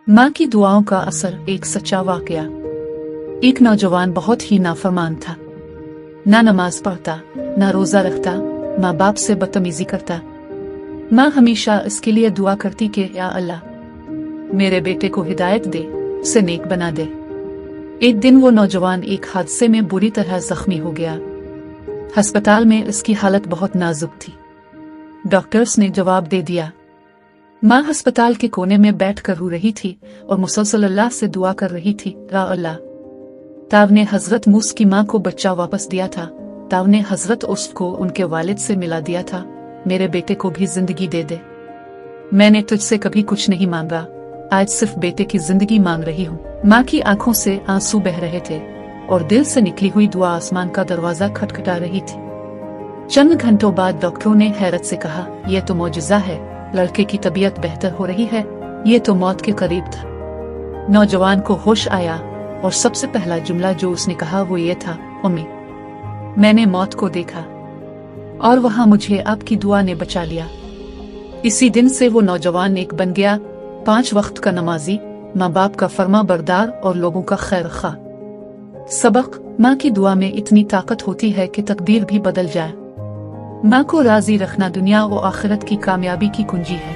माँ की दुआओं का असर। एक सच्चा वाकया। एक नौजवान बहुत ही नाफरमान था। ना नमाज पढ़ता, ना रोजा रखता, माँ बाप से बदतमीजी करता। माँ हमेशा इसके लिए दुआ करती कि या अल्लाह, मेरे बेटे को हिदायत दे, उसे नेक बना दे। एक दिन वो नौजवान एक हादसे में बुरी तरह जख्मी हो गया। अस्पताल में इसकी हालत बहुत नाजुक थी। डॉक्टर्स ने जवाब दे दिया। माँ अस्पताल के कोने में बैठकर रो रही थी और मुसलसल अल्लाह से दुआ कर रही थी, या अल्लाह, ताव ने हजरत मूसा की माँ को बच्चा वापस दिया था, ताव ने हजरत उस को उनके वालिद से मिला दिया था, मेरे बेटे को भी जिंदगी दे दे। मैंने तुझसे कभी कुछ नहीं मांगा, आज सिर्फ बेटे की जिंदगी मांग रही हूँ। माँ की आंखों से आंसू बह रहे थे और दिल से निकली हुई दुआ आसमान का दरवाजा खटखटा रही थी। चंद घंटों बाद डॉक्टरों ने हैरत से कहा, यह तो मौजज़ा है, लड़के की तबीयत बेहतर हो रही है, ये तो मौत के करीब था। नौजवान को होश आया और सबसे पहला जुमला जो उसने कहा वो ये था, अम्मी, मैंने मौत को देखा और वहां मुझे आपकी दुआ ने बचा लिया। इसी दिन से वो नौजवान एक बन गया, 5 वक्त का नमाजी, माँ बाप का फर्मा बरदार और लोगों का खैर खा। सबक: माँ की दुआ में इतनी ताकत होती है कि तकदीर भी बदल जाए। माँ को राजी रखना दुनिया और आखिरत की कामयाबी की कुंजी है।